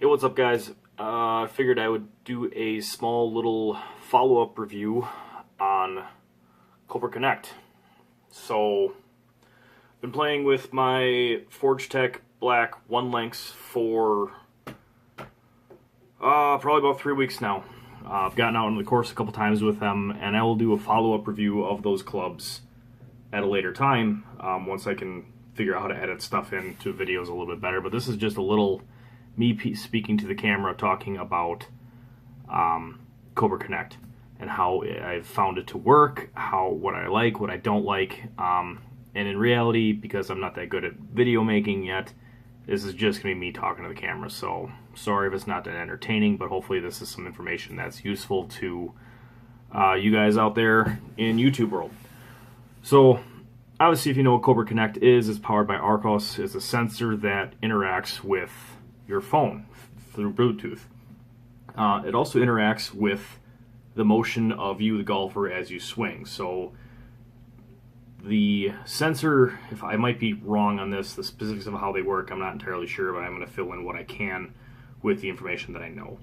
Hey, what's up, guys? I figured I would do a small little follow-up review on Cobra Connect. So, been playing with my Forge Tech Black 1 links for probably about 3 weeks now. I've gotten out on the course a couple times with them, and I will do a follow-up review of those clubs at a later time once I can figure out how to edit stuff into videos a little bit better. But this is just a little me speaking to the camera, talking about Cobra Connect and how I've found it to work, what I like, what I don't like, and in reality, because I'm not that good at video making yet, this is just going to be me talking to the camera. So sorry if it's not that entertaining, but hopefully this is some information that's useful to you guys out there in YouTube world. So obviously, if you know what Cobra Connect is, it's powered by Arccos. It's a sensor that interacts with your phone through Bluetooth. It also interacts with the motion of you, the golfer, as you swing. So the sensor, if I might be wrong on this, the specifics of how they work, I'm not entirely sure, but I'm going to fill in what I can with the information that I know.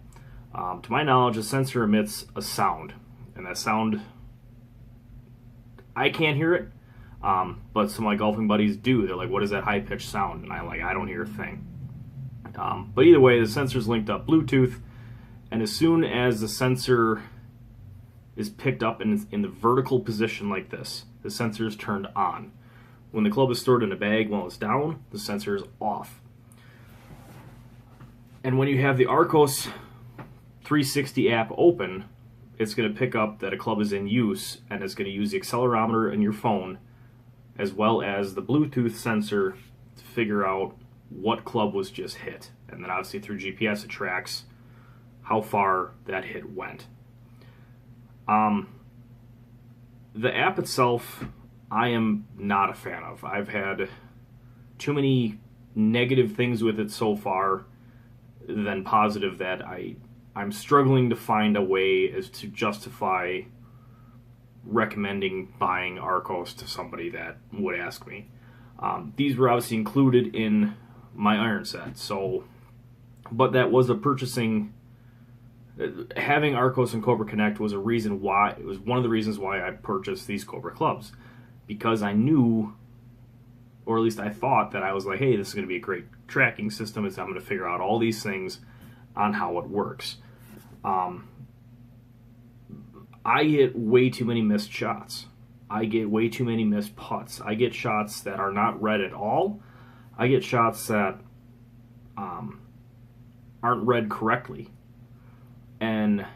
To my knowledge, the sensor emits a sound, and that sound, I can't hear it, but some of my golfing buddies do. They're like, what is that high-pitched sound? And I'm like, I don't hear a thing. But either way, the sensor's linked up Bluetooth, and as soon as the sensor is picked up and is in the vertical position like this, the sensor is turned on. When the club is stored in a bag while it's down, the sensor is off. And when you have the Arccos 360 app open, it's going to pick up that a club is in use, and it's going to use the accelerometer in your phone as well as the Bluetooth sensor to figure out what club was just hit. And then obviously through GPS it tracks how far that hit went. The app itself, I am not a fan of. I've had too many negative things with it so far than positive that I'm struggling to find a way as to justify recommending buying Arccos to somebody that would ask me. These were obviously included in my iron set, so, but that was a purchasing. Having Arccos and Cobra Connect was a reason why. It was one of the reasons why I purchased these Cobra clubs, because I knew, or at least I thought, that I was like, hey, this is going to be a great tracking system. I'm going to figure out all these things on how it works. I get way too many missed shots. I get way too many missed putts. I get shots that are not read at all. I get shots that aren't read correctly. And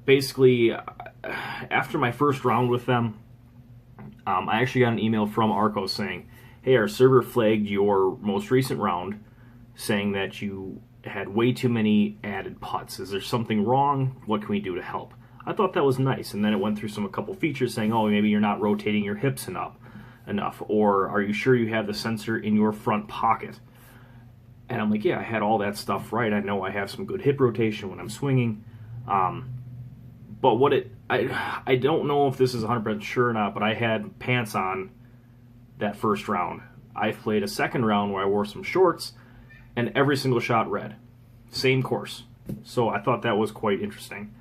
basically, after my first round with them, I actually got an email from Arccos saying, hey, our server flagged your most recent round, saying that you had way too many added putts. Is there something wrong? What can we do to help? I thought that was nice. And then it went through a couple features saying, oh, maybe you're not rotating your hips enough, or are you sure you have the sensor in your front pocket? And I'm like, yeah, I had all that stuff right. I know I have some good hip rotation when I'm swinging. But I don't know if this is 100% sure or not, but I had pants on that first round. I played a second round where I wore some shorts, and every single shot read. Same course. So I thought that was quite interesting.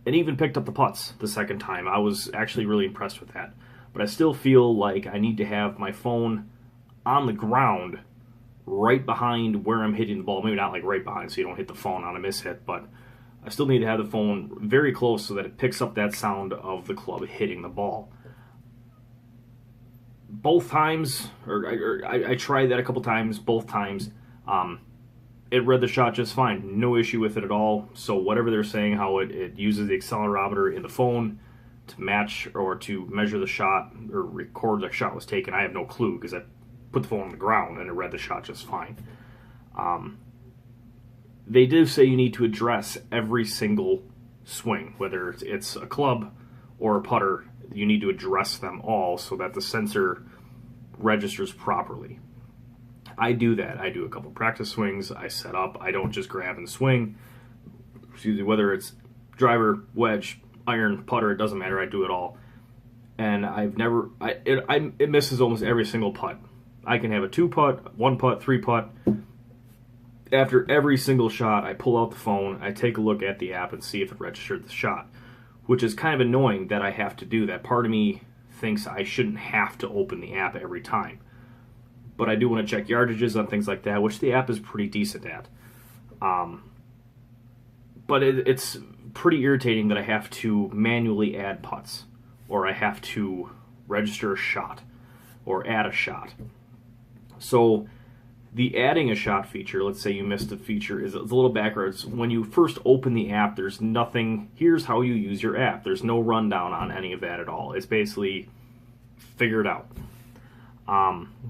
It even picked up the putts the second time. I was actually really impressed with that. But I still feel like I need to have my phone on the ground right behind where I'm hitting the ball. Maybe not like right behind so you don't hit the phone on a mishit, but I still need to have the phone very close so that it picks up that sound of the club hitting the ball. Both times, I tried that a couple times, both times, it read the shot just fine. No issue with it at all. So whatever they're saying, how it uses the accelerometer in the phone to match or to measure the shot or record the shot was taken, I have no clue, because I put the phone on the ground and it read the shot just fine. They do say you need to address every single swing, whether it's a club or a putter. You need to address them all so that the sensor registers properly. I do that. I do a couple practice swings. I set up. I don't just grab and swing. Excuse me, whether it's driver, wedge, iron, putter, it doesn't matter. I do it all. And I've never, it misses almost every single putt. I can have a 2-putt, 1-putt, 3-putt. after every single shot, I pull out the phone, I take a look at the app and see if it registered the shot, which is kind of annoying that I have to do that. Part of me thinks I shouldn't have to open the app every time, but I do want to check yardages on things like that, which the app is pretty decent at. But it's pretty irritating that I have to manually add putts, or I have to register a shot, or add a shot. So the adding a shot feature, let's say you missed a feature, is a little backwards. When you first open the app, there's nothing, here's how you use your app. There's no rundown on any of that at all. It's basically figure it out.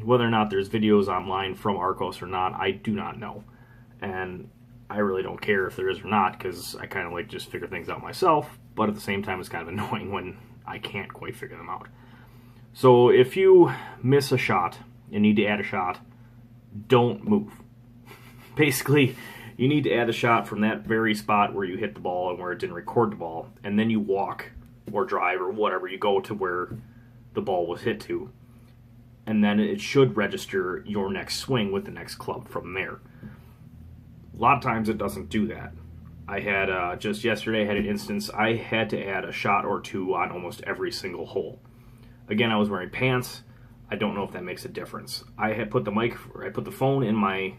Whether or not there's videos online from Arccos or not, I do not know. And I really don't care if there is or not, because I kind of like just figure things out myself, but at the same time it's kind of annoying when I can't quite figure them out. So if you miss a shot and need to add a shot, don't move. Basically, you need to add a shot from that very spot where you hit the ball and where it didn't record the ball, and then you walk or drive or whatever, you go to where the ball was hit to, and then it should register your next swing with the next club from there. A lot of times it doesn't do that. I had, just yesterday, I had an instance, I had to add a shot or two on almost every single hole. Again, I was wearing pants. I don't know if that makes a difference. I had put the phone in my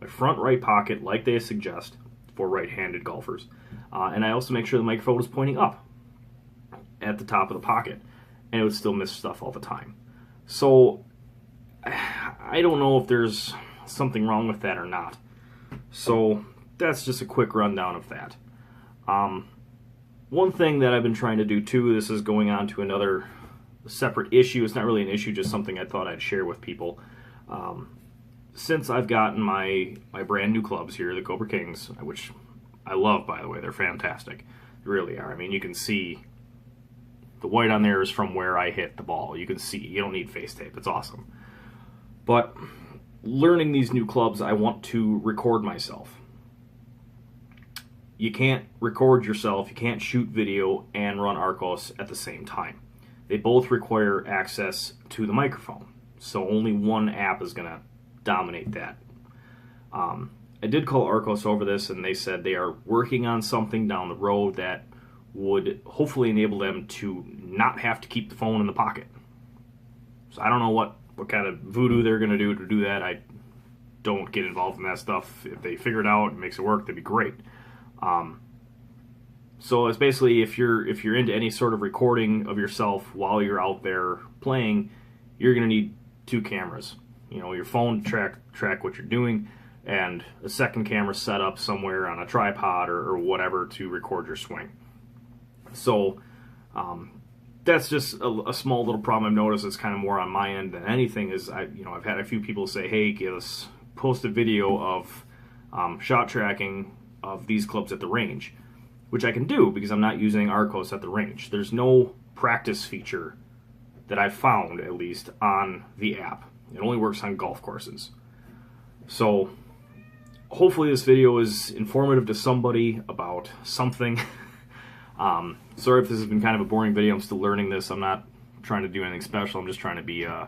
front right pocket, like they suggest for right-handed golfers, and I also make sure the microphone was pointing up at the top of the pocket, and it would still miss stuff all the time. So I don't know if there's something wrong with that or not. So that's just a quick rundown of that. One thing that I've been trying to do too, this is going on to another separate issue. It's not really an issue, just something I thought I'd share with people. Since I've gotten my brand new clubs here, the Cobra Kings, which I love, by the way, they're fantastic. They really are. I mean, you can see the white on there is from where I hit the ball. You can see, you don't need face tape. It's awesome. But learning these new clubs, I want to record myself. You can't record yourself, you can't shoot video and run Arccos at the same time. They both require access to the microphone, so only one app is going to dominate that. I did call Arccos over this, and they said they are working on something down the road that would hopefully enable them to not have to keep the phone in the pocket. So I don't know what kind of voodoo they're going to do that. I don't get involved in that stuff. If they figure it out and makes it work, that'd be great. So it's basically, if you're into any sort of recording of yourself while you're out there playing, you're going to need two cameras. You know, your phone to track what you're doing, and a second camera set up somewhere on a tripod or whatever to record your swing. So that's just a small little problem I've noticed. It's kind of more on my end than anything. Is I've had a few people say, hey, post a video of shot tracking of these clubs at the range, which I can do because I'm not using Arccos at the range. There's no practice feature that I've found, at least, on the app. It only works on golf courses. So hopefully this video is informative to somebody about something. Sorry if this has been kind of a boring video. I'm still learning this. I'm not trying to do anything special. I'm just trying to be an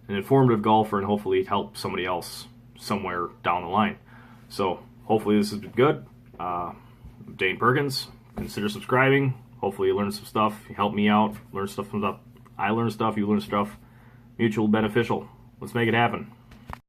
informative golfer and hopefully help somebody else somewhere down the line. So hopefully this has been good. Dane Perkins, consider subscribing. Hopefully you learn some stuff. You help me out. Learn stuff from I learn stuff, you learn stuff. Mutual beneficial. Let's make it happen.